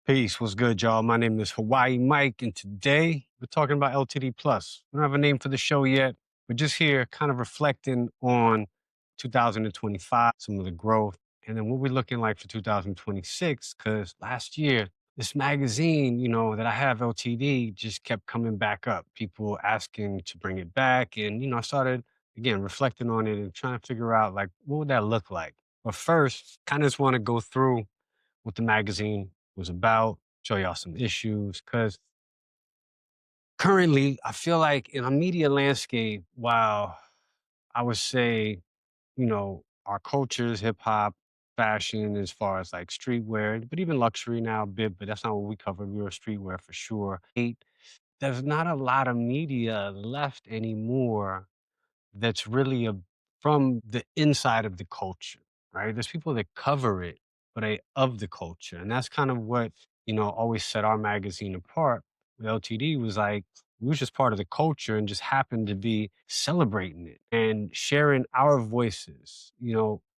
Peace. What's good, y'all? My name is Hawaii Mike, and today we're talking about LTD Plus. We don't have a name for the show yet. We're just here kind of reflecting on 2025, some of the growth, and then what we're looking like for 2026. Because last year, this magazine, that I have, LTD, just kept coming back up. People asking to bring it back. And, I started, again, reflecting on it and trying to figure out, like, what would that look like? But first, kind of just want to go through what the magazine was about, show y'all some issues. Because currently, I feel like in a media landscape, while I would say, our cultures, hip hop, fashion, as far as like streetwear, but even luxury now a bit, but that's not what we cover. We were streetwear for sure. There's not a lot of media left anymore that's really from the inside of the culture, right? There's people that cover it, but they of the culture. And that's kind of what, always set our magazine apart. With LTD was like, we was just part of the culture and just happened to be celebrating it and sharing our voices.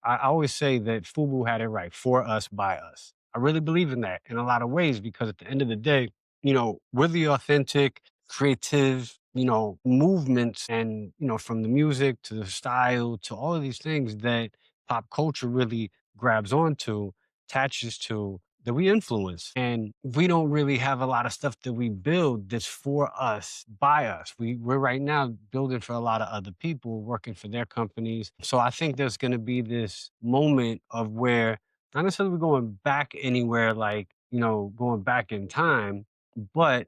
I always say that FUBU had it right, for us, by us. I really believe in that in a lot of ways because at the end of the day, we're the authentic, creative, movements and, from the music to the style to all of these things that pop culture really grabs onto, attaches to, that we influence. And we don't really have a lot of stuff that we build that's for us, by us. We're right now building for a lot of other people, working for their companies. So I think there's going to be this moment of where not necessarily going back anywhere, like, going back in time, but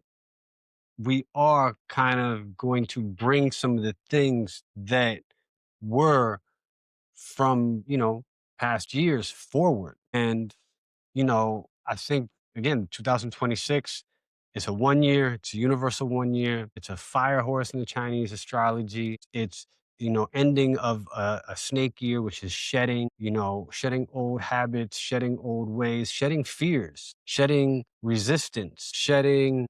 we are kind of going to bring some of the things that were from, past years forward. And, I think, again, 2026 is a 1 year, it's a universal 1 year, it's a fire horse in the Chinese astrology. It's, ending of a snake year, which is shedding, shedding old habits, shedding old ways, shedding fears, shedding resistance, shedding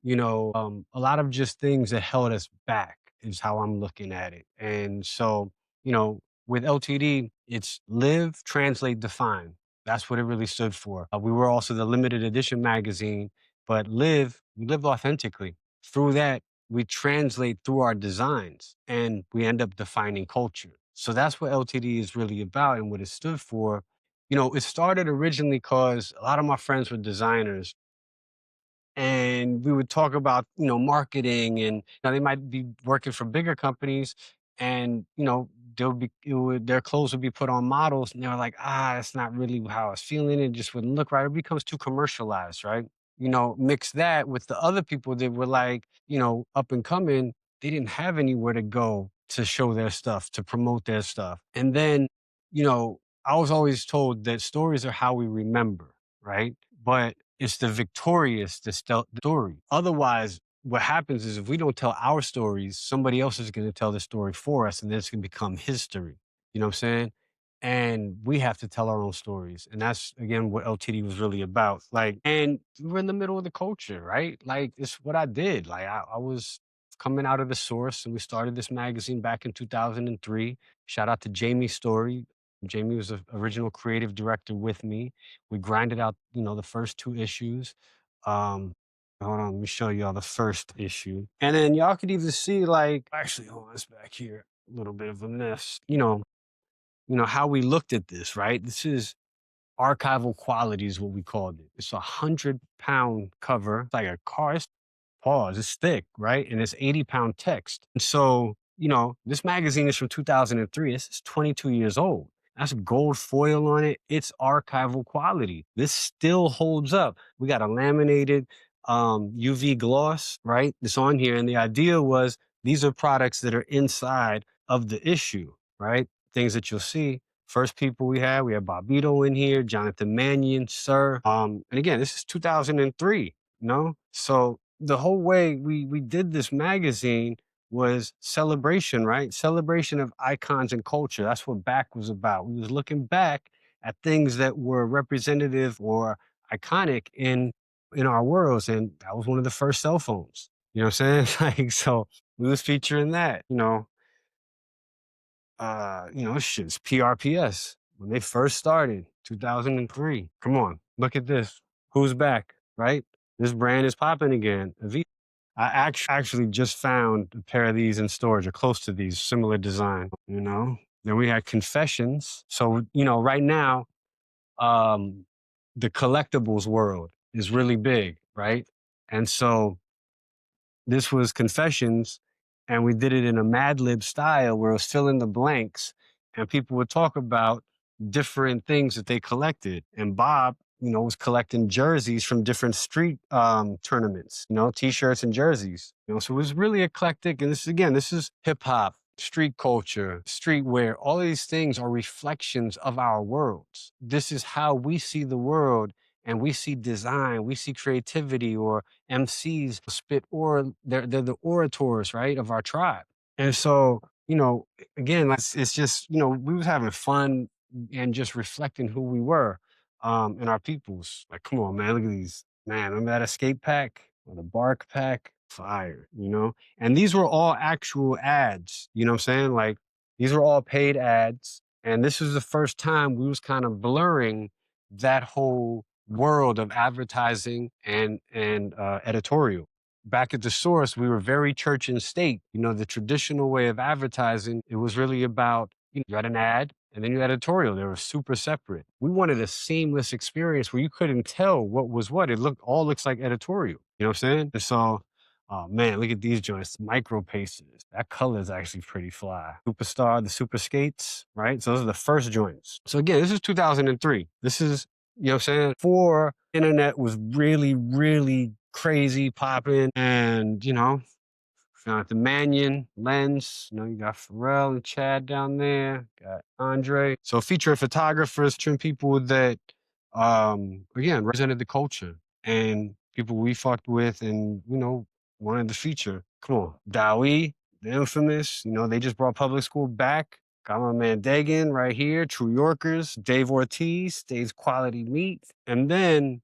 a lot of just things that held us back is how I'm looking at it. And so, with LTD, it's live, translate, define. That's what it really stood for. We were also the limited edition magazine, but we live authentically. Through that, we translate through our designs and we end up defining culture. So that's what LTD is really about and what it stood for. It started originally because a lot of my friends were designers and we would talk about marketing and they might be working for bigger companies and their clothes would be put on models and they were like, that's not really how I was feeling, it just wouldn't look right, it becomes too commercialized, right? Mix that with the other people that were like, up and coming, they didn't have anywhere to go to show their stuff, to promote their stuff. And then I was always told that stories are how we remember, right? But it's the victorious that tell the story. Otherwise, what happens is if we don't tell our stories, somebody else is going to tell the story for us, and then it's going to become history. You know what I'm saying? And we have to tell our own stories, and that's again what LTD was really about. Like, and we're in the middle of the culture, right? Like, it's what I did. Like, I was coming out of the source, and we started this magazine back in 2003. Shout out to Jamie Story. Jamie was the original creative director with me. We grinded out, the first two issues. Um, hold on, let me show y'all the first issue. And then y'all could even see, like, actually, hold on, it's back here. A little bit of a mess. How we looked at this, right? This is archival quality is what we called it. It's 100-pound cover. It's like a car. Pause. It's thick, right? And it's 80-pound text. And so, this magazine is from 2003. This is 22 years old. That's gold foil on it. It's archival quality. This still holds up. We got a laminated UV gloss, right? It's on here. And the idea was these are products that are inside of the issue, right? Things that you'll see. First people we had Bobito in here, Jonathan Mannion, Sir. And again, this is 2003. So the whole way we did this magazine was celebration, right? Celebration of icons and culture. That's what back was about. We was looking back at things that were representative or iconic in our worlds, and that was one of the first cell phones. You know what I'm saying? Like, so we was featuring that. This shit's PRPS when they first started, 2003. Come on, look at this. Who's back? right? This brand is popping again. I actually just found a pair of these in storage or close to these, similar design, you know? Then we had Confessions. So, right now, um, the collectibles world is really big, right? And so this was Confessions, and we did it in a Mad Lib style where it was fill in the blanks, and people would talk about different things that they collected. And Bob, was collecting jerseys from different street tournaments, t-shirts and jerseys. So it was really eclectic. And this is hip hop, street culture, streetwear. All of these things are reflections of our worlds. This is how we see the world, and we see design, we see creativity, or MCs spit, or they're the orators, right, of our tribe. And so, again, it's just, we was having fun and just reflecting who we were, and our peoples. Like, come on, man, look at these. Man, remember that escape pack or the bark pack? Fire, And these were all actual ads, you know what I'm saying? Like, these were all paid ads. And this was the first time we was kind of blurring that whole world of advertising and editorial. Back at the source, we were very church and state. The traditional way of advertising, it was really about, you had an ad and then you had editorial. They were super separate. We wanted a seamless experience where you couldn't tell what was what. It all looks like editorial. You know what I'm saying? And so, oh man, look at these joints, micro paces. That color is actually pretty fly. Superstar, the super skates, right? So those are the first joints. So again, this is 2003. This is, what I'm saying? Before internet was really, really crazy popping. And, got the Mannion, Lens, you got Pharrell and Chad down there, got Andre. So featuring photographers, featuring people that, again, represented the culture and people we fucked with and, wanted to feature. Come on, Dowie, the infamous, they just brought public school back. Got my man Dagan right here, True Yorkers, Dave Ortiz, Stays Quality Meat. And then,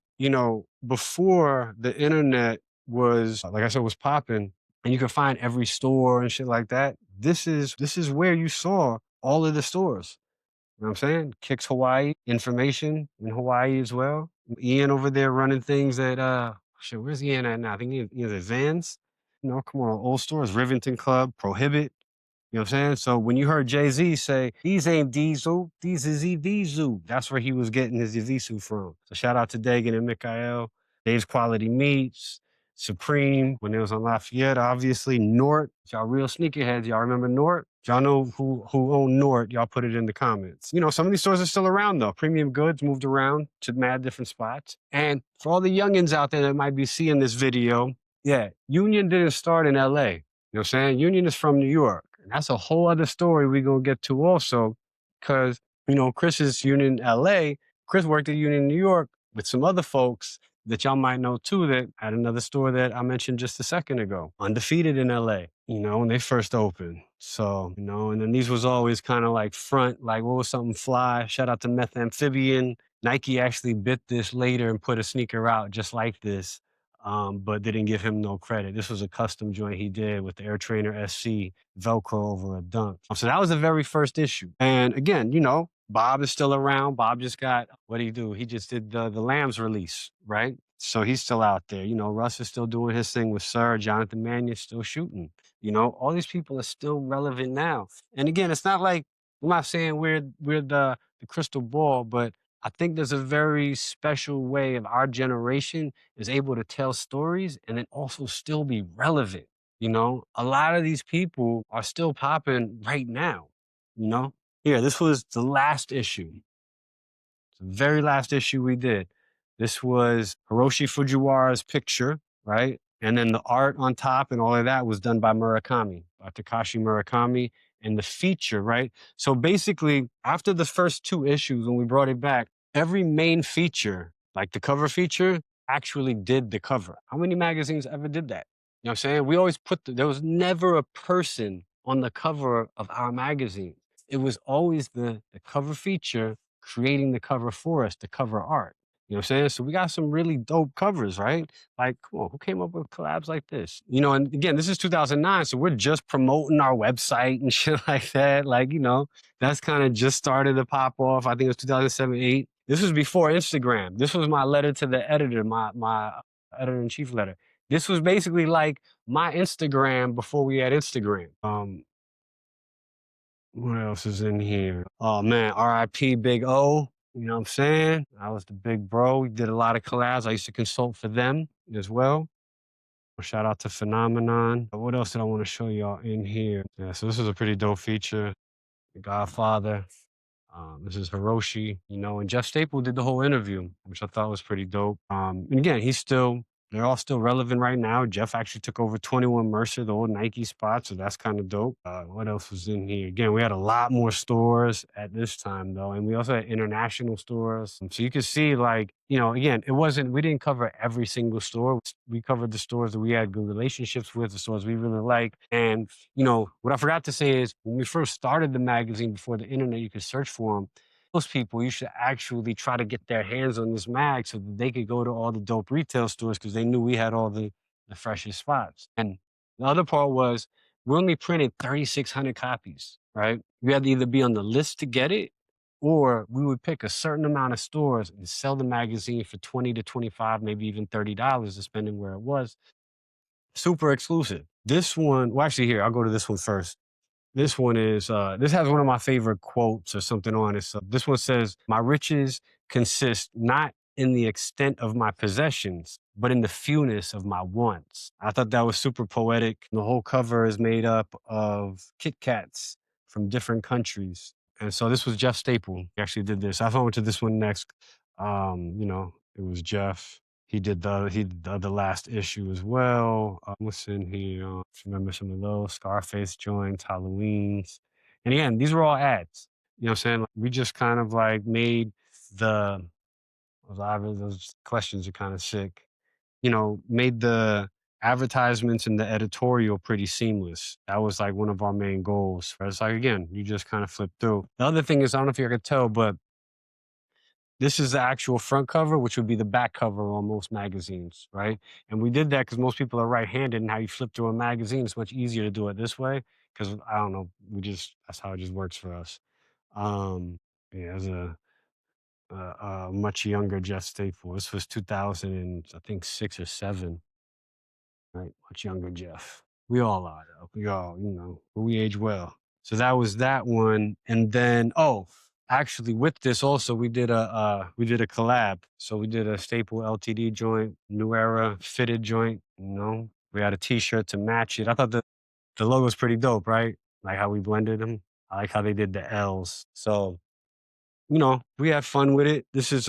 before the internet was, like I said, was popping, and you can find every store and shit like that. This is where you saw all of the stores. You know what I'm saying? Kicks Hawaii, information in Hawaii as well. Ian over there running things at shit, where's Ian at now? I think Ian's at Vans. Come on, old stores, Rivington Club, Prohibit. You know what I'm saying? So when you heard Jay-Z say, these ain't Diesel, these is Evisu, that's where he was getting his Evisu from. So shout out to Dagan and Mikael, Dave's Quality Meats, Supreme, when it was on Lafayette, obviously, Nort. Y'all real sneakerheads, y'all remember Nort? Y'all know who owned Nort, y'all put it in the comments. Some of these stores are still around though. Premium Goods moved around to mad different spots. And for all the youngins out there that might be seeing this video, yeah, Union didn't start in LA. You know what I'm saying? Union is from New York. And that's a whole other story we're going to get to also, because, Chris is Union LA. Chris worked at Union New York with some other folks that y'all might know too, that had another store that I mentioned just a second ago, Undefeated in LA, when they first opened. So, and then these was always kind of like front, like what was something fly? Shout out to Meth Amphibian. Nike actually bit this later and put a sneaker out just like this. But didn't give him no credit. This was a custom joint he did with the Air Trainer SC Velcro over a dunk. So that was the very first issue. And again, Bob is still around. Bob just got, what did he do? He just did the Lambs release, right? So he's still out there. Russ is still doing his thing with Sir. Jonathan Mannion still shooting. All these people are still relevant now. And again, it's not like, I'm not saying we're the crystal ball, but I think there's a very special way of our generation is able to tell stories and then also still be relevant. A lot of these people are still popping right now. Here, this was the last issue. The very last issue we did. This was Hiroshi Fujiwara's picture, right? And then the art on top and all of that was done by Murakami, by Takashi Murakami. And the feature, right? So basically, after the first two issues, when we brought it back, every main feature, like the cover feature, actually did the cover. How many magazines ever did that? You know what I'm saying? We always there was never a person on the cover of our magazine. It was always the cover feature creating the cover for us, the cover art. You know what I'm saying? So we got some really dope covers, right? Like, come on, who came up with collabs like this? And again, this is 2009, so we're just promoting our website and shit like that. Like, that's kind of just started to pop off. I think it was 2007, 8. This was before Instagram. This was my letter to the editor, my editor in chief letter. This was basically like my Instagram before we had Instagram. What else is in here? Oh man, RIP Big O. You know what I'm saying? I was the big bro. We did a lot of collabs. I used to consult for them as well. Shout out to Phenomenon. What else did I want to show y'all in here? Yeah, so this is a pretty dope feature. The Godfather. This is Hiroshi, you know, and Jeff Staple did the whole interview, which I thought was pretty dope. And again, they're all still relevant right now. Jeff actually took over 21 Mercer, the old Nike spot, so that's kind of dope. What else was in here? Again, we had a lot more stores at this time, though, and we also had international stores. So you can see, like, you know, again, we didn't cover every single store. We covered the stores that we had good relationships with, the stores we really like. And, you know, what I forgot to say is when we first started the magazine before the internet, you could search for them. Most people, you should actually try to get their hands on this mag so that they could go to all the dope retail stores because they knew we had all the freshest spots. And the other part was we only printed 3,600 copies, right? You had to either be on the list to get it, or we would pick a certain amount of stores and sell the magazine for 20 to 25, maybe even $30, depending where it was. Super exclusive. This one, well, actually, here, I'll go to this one first. This one is, this has one of my favorite quotes or something on it. So this one says, "My riches consist not in the extent of my possessions, but in the fewness of my wants." I thought that was super poetic. The whole cover is made up of Kit Kats from different countries. And so this was Jeff Staple. He actually did this. I went to this one next. You know, it was Jeff. He did the last issue as well. What's in here? Remember some of those Scarface joints, Halloween's, and again, these were all ads. You know what I'm saying? Like, we just kind of like made the those questions are kind of sick. You know, made the advertisements and the editorial pretty seamless. That was like one of our main goals. Right? It's like again, you just kind of flip through. The other thing is, I don't know if you could tell, but this is the actual front cover, which would be the back cover on most magazines, right? And we did that because most people are right-handed, and how you flip through a magazine, it's much easier to do it this way because I don't know, that's how it just works for us. Um, yeah, as a much younger Jeff Staple. This was 2000 and I think 6 or 7, right? Much younger Jeff. We all are, though. We all, you know, but we age well. So that was that one. And then, oh, actually, with this also, we did a collab. So we did a Staple LTD joint, New Era fitted joint. You know, we had a T-shirt to match it. I thought the logo was pretty dope, right? Like how we blended them. I like how they did the L's. So you know, we had fun with it. This is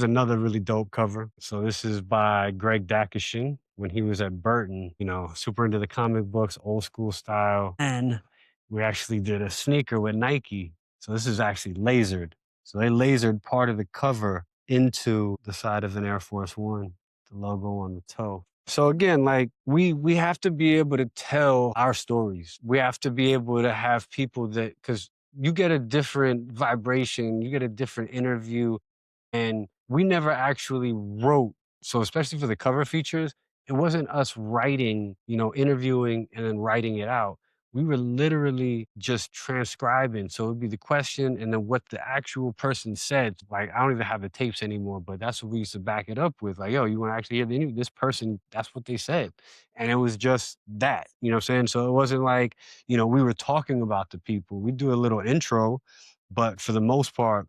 another really dope cover. So this is by Greg Dakishin when he was at Burton, you know, super into the comic books, old school style. And we actually did a sneaker with Nike. So this is actually lasered. So they lasered part of the cover into the side of an Air Force One, the logo on the toe. So again, like we have to be able to tell our stories. We have to be able to have people that because you get a different vibration, you get a different interview, and we never actually wrote. So especially for the cover features, it wasn't us writing, you know, interviewing and then writing it out. We were literally just transcribing. So it'd be the question and then what the actual person said. Like I don't even have the tapes anymore, but that's what we used to back it up with. Like, yo, you want to actually hear the interview? This person, that's what they said. And it was just that, you know what I'm saying? So it wasn't like, you know, we were talking about the people. We do a little intro, but for the most part,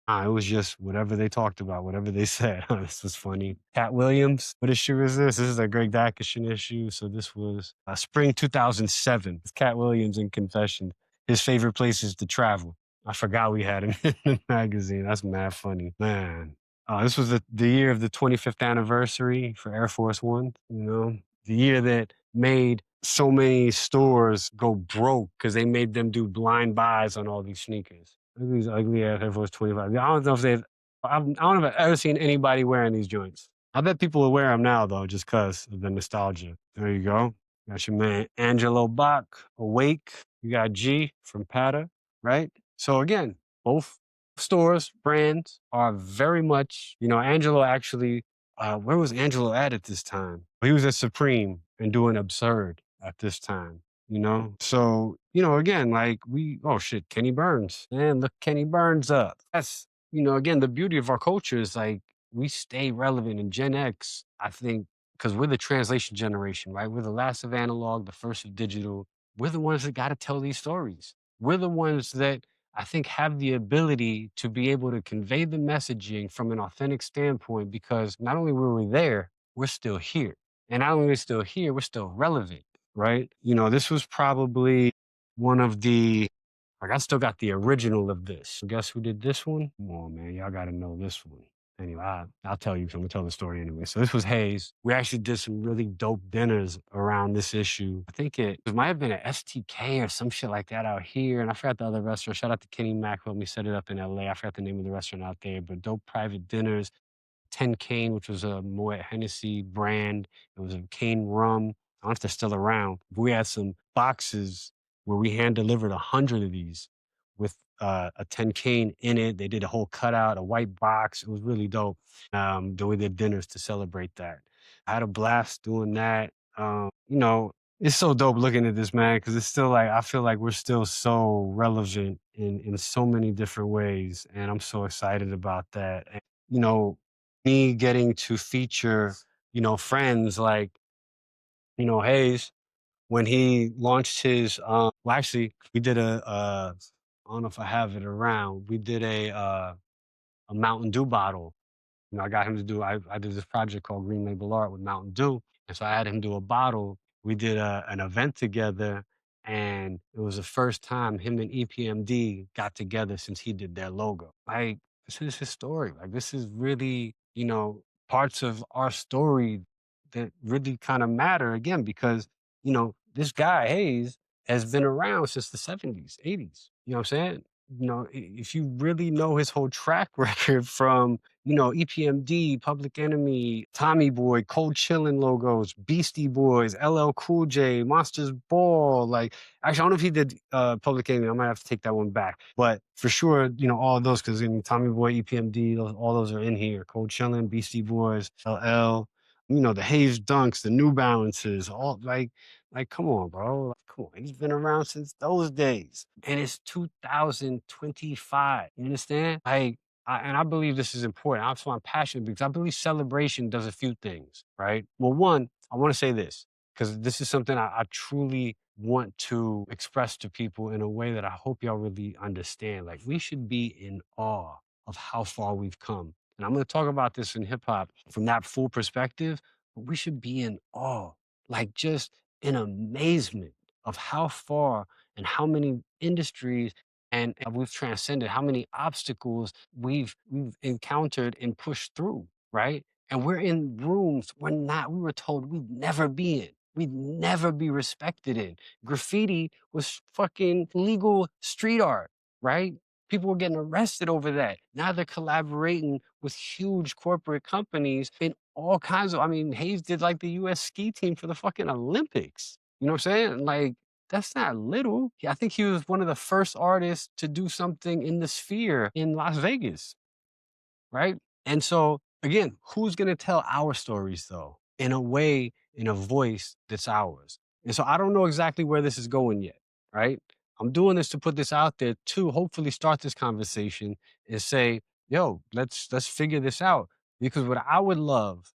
it was just whatever they talked about, whatever they said. This was funny. Cat Williams, what issue is this? This is a Greg Dakishin issue. So this was spring 2007. It's Cat Williams in Confession. His favorite places to travel. I forgot we had him in the magazine. That's mad funny. Man. This was the year of the 25th anniversary for Air Force One, you know, the year that made so many stores go broke because they made them do blind buys on all these sneakers. Look at these ugly ass Air Force 25. I don't know if I don't know if I've ever seen anybody wearing these joints. I bet people will wear them now though, just cause of the nostalgia. There you go. Got your man Angelo Bach, Awake. You got G from Pata, right? So again, both stores, brands are very much, you know, Angelo actually, where was Angelo at this time? He was at Supreme and doing Absurd at this time, you know? So, you know, again, like oh shit, Kenny Burns. Man, look Kenny Burns up. That's, again, the beauty of our culture is like we stay relevant. In Gen X, I think, because we're the translation generation, right? We're the last of analog, the first of digital. We're the ones that got to tell these stories. We're the ones that I think have the ability to be able to convey the messaging from an authentic standpoint because not only were we there, we're still here. And not only are we still here, we're still relevant, right? This was probably one of the like, I still got the original of this. Guess who did this one? Come on, man. Y'all got to know this one. Anyway, I'll tell you. 'Cause I'm going to tell the story anyway. So this was Hayes. We actually did some really dope dinners around this issue. I think it might have been an STK or some shit like that out here. And I forgot the other restaurant. Shout out to Kenny Mack who helped me set it up in LA. I forgot the name of the restaurant out there, but dope private dinners. 10 Cane, which was a Moet Hennessy brand. It was a cane rum. I don't know if they're still around. But we had some boxes where we hand delivered 100 of these with a 10 Cane in it. They did a whole cutout, a white box. It was really dope. Then we did dinners to celebrate that. I had a blast doing that. It's so dope looking at this, man, because it's still like I feel like we're still so relevant in so many different ways. And I'm so excited about that. And, me getting to feature, friends like, Hayes when he launched his well actually we did I don't know if I have it around. We did a Mountain Dew bottle. I got him to do I did this project called Green Label Art with Mountain Dew. And so I had him do a bottle. We did an event together and it was the first time him and EPMD got together since he did their logo. Like this is his story. Like this is really, parts of our story that really kind of matter again because, this guy Hayes has been around since the 70s, 80s. You know what I'm saying? If you really know his whole track record from EPMD, Public Enemy, Tommy Boy, Cold Chillin' logos, Beastie Boys, LL Cool J, Monsters Ball. Like, actually, I don't know if he did Public Enemy. I might have to take that one back. But for sure, all of those, because Tommy Boy, EPMD, all those are in here. Cold Chillin', Beastie Boys, LL, the Hayes Dunks, the New Balances, all like, come on, bro. Like, come on. He's been around since those days. And it's 2025. You understand? And I believe this is important. That's why I'm passionate because I believe celebration does a few things, right? Well, one, I want to say this because this is something I truly want to express to people in a way that I hope y'all really understand. Like, we should be in awe of how far we've come. And I'm going to talk about this in hip hop from that full perspective, but we should be in awe, like just in amazement of how far and how many industries and we've transcended how many obstacles we've encountered and pushed through, right? And we're in rooms we were told we'd never be in. We'd never be respected in. Graffiti was fucking legal street art, right? People were getting arrested over that. Now they're collaborating with huge corporate companies in all kinds of, I mean, Hayes did like the US ski team for the fucking Olympics. You know what I'm saying? Like, that's not little. I think he was one of the first artists to do something in the sphere in Las Vegas, right? And so, again, who's going to tell our stories though, in a way, in a voice that's ours? And so I don't know exactly where this is going yet, right? I'm doing this to put this out there to hopefully start this conversation and say, yo, let's figure this out. Because what I would love,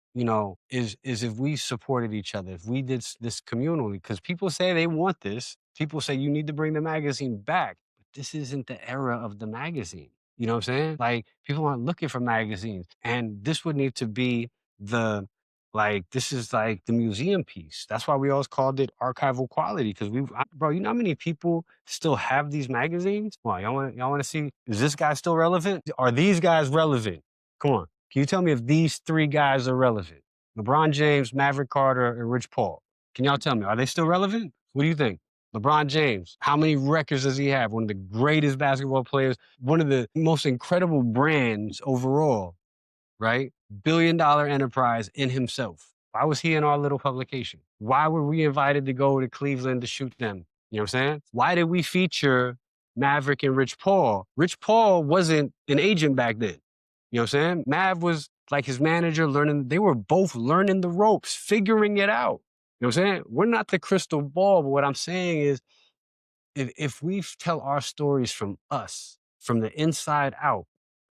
is if we supported each other, if we did this communally, because people say they want this. People say you need to bring the magazine back. But this isn't the era of the magazine. You know what I'm saying? Like people aren't looking for magazines. And this would need to be this is like the museum piece. That's why we always called it archival quality. Cause bro, you know how many people still have these magazines? Well, y'all want to see, is this guy still relevant? Are these guys relevant? Come on. Can you tell me if these three guys are relevant? LeBron James, Maverick Carter, and Rich Paul. Can y'all tell me, are they still relevant? What do you think? LeBron James, how many records does he have? One of the greatest basketball players, one of the most incredible brands overall, right? $1 billion enterprise in himself. Why was he in our little publication? Why were we invited to go to Cleveland to shoot them? You know what I'm saying? Why did we feature Maverick and Rich Paul? Rich Paul wasn't an agent back then. You know what I'm saying? Mav was like his manager learning, they were both learning the ropes, figuring it out. You know what I'm saying? We're not the crystal ball, but what I'm saying is if we tell our stories from us, from the inside out,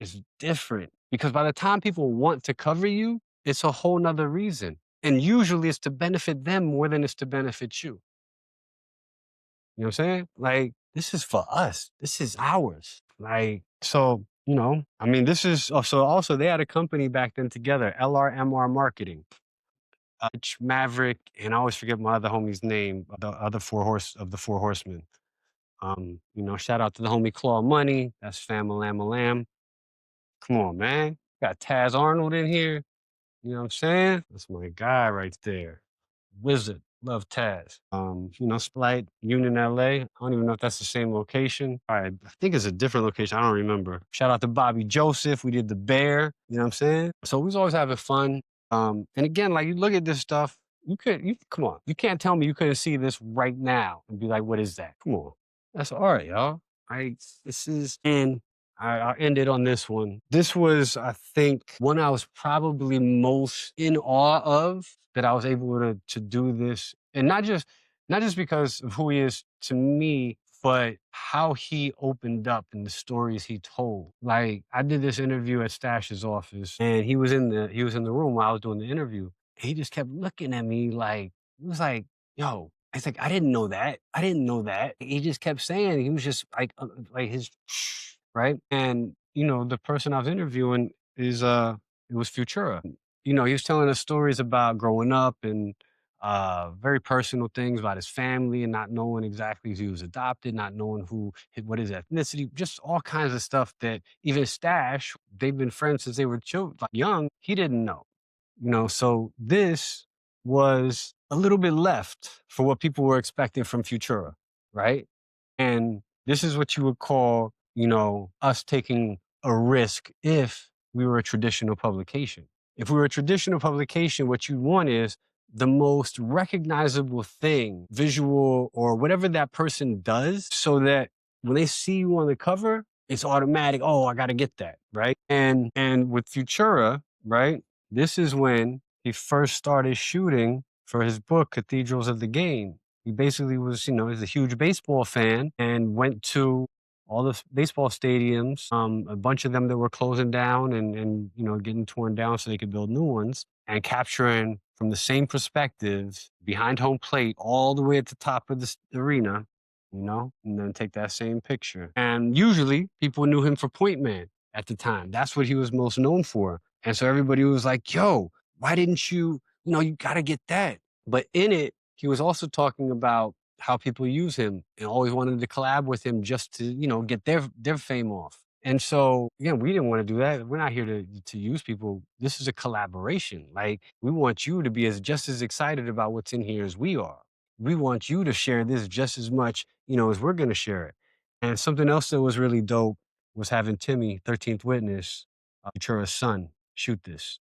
is different because by the time people want to cover you, it's a whole nother reason. And usually it's to benefit them more than it's to benefit you. You know what I'm saying? Like, this is for us. This is ours. Like, so, I mean, this is so also they had a company back then together, LRMR Marketing, Maverick, and I always forget my other homie's name, the other four horsemen. Shout out to the homie Claw Money. That's Fama Lamma Lamb. Come on, man. Got Taz Arnold in here. You know what I'm saying? That's my guy right there. Wizard. Love Taz. Splight, Union LA. I don't even know if that's the same location. All right. I think it's a different location. I don't remember. Shout out to Bobby Joseph. We did the bear. You know what I'm saying? So we was always having fun. And again, like you look at this stuff, you come on. You can't tell me you couldn't see this right now and be like, what is that? Come on. That's art, y'all. Right? This is and I'll end it on this one. This was, I think, one I was probably most in awe of that I was able to do this, and not just because of who he is to me, but how he opened up and the stories he told. Like I did this interview at Stash's office, and he was in the room while I was doing the interview. And he just kept looking at me like he was like, "Yo." It's like I didn't know that. I didn't know that. He just kept saying he was just like his right? And, the person I was interviewing it was Futura. He was telling us stories about growing up and very personal things about his family and not knowing exactly if he was adopted, not knowing what his ethnicity, just all kinds of stuff that even Stash, they've been friends since they were children, like young, he didn't know. So this was a little bit left for what people were expecting from Futura, right? And this is what you would call, us taking a risk if we were a traditional publication. If we were a traditional publication, what you want is the most recognizable thing, visual or whatever that person does, so that when they see you on the cover, it's automatic. Oh, I got to get that, right? And with Futura, right? This is when he first started shooting for his book, Cathedrals of the Game. He basically was, he's a huge baseball fan and went to all the baseball stadiums, a bunch of them that were closing down and getting torn down so they could build new ones, and capturing from the same perspective behind home plate all the way at the top of the arena, and then take that same picture. And usually people knew him for Point Man at the time. That's what he was most known for. And so everybody was like, yo, why didn't you got to get that. But in it, he was also talking about how people use him and always wanted to collab with him just to, get their fame off. And so, again, we didn't want to do that. We're not here to use people. This is a collaboration. Like, we want you to be just as excited about what's in here as we are. We want you to share this just as much, as we're going to share it. And something else that was really dope was having Timmy, 13th Witness, Ventura's son, shoot this.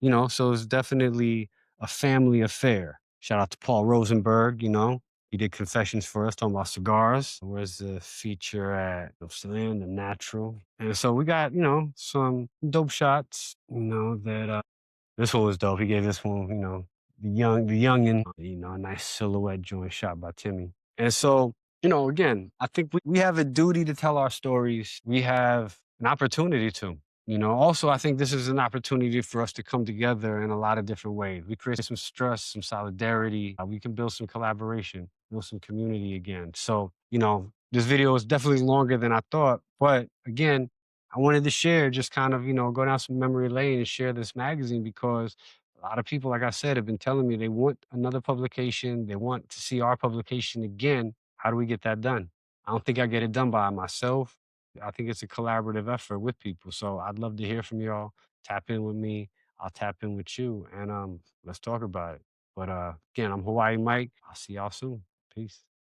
So it's definitely a family affair. Shout out to Paul Rosenberg, he did confessions for us, talking about cigars. Where's the feature at? The Natural. And so we got, some dope shots, that this one was dope. He gave this one, the youngin, a nice silhouette joint shot by Timmy. And so, again, I think we have a duty to tell our stories. We have an opportunity to. Also, I think this is an opportunity for us to come together in a lot of different ways. We create some stress, some solidarity. We can build some collaboration, build some community again. So, this video is definitely longer than I thought. But again, I wanted to share, just kind of, go down some memory lane and share this magazine because a lot of people, like I said, have been telling me they want another publication. They want to see our publication again. How do we get that done? I don't think I get it done by myself. I think it's a collaborative effort with people. So I'd love to hear from y'all. Tap in with me. I'll tap in with you and let's talk about it. But again, I'm Hawaii Mike. I'll see y'all soon. Peace.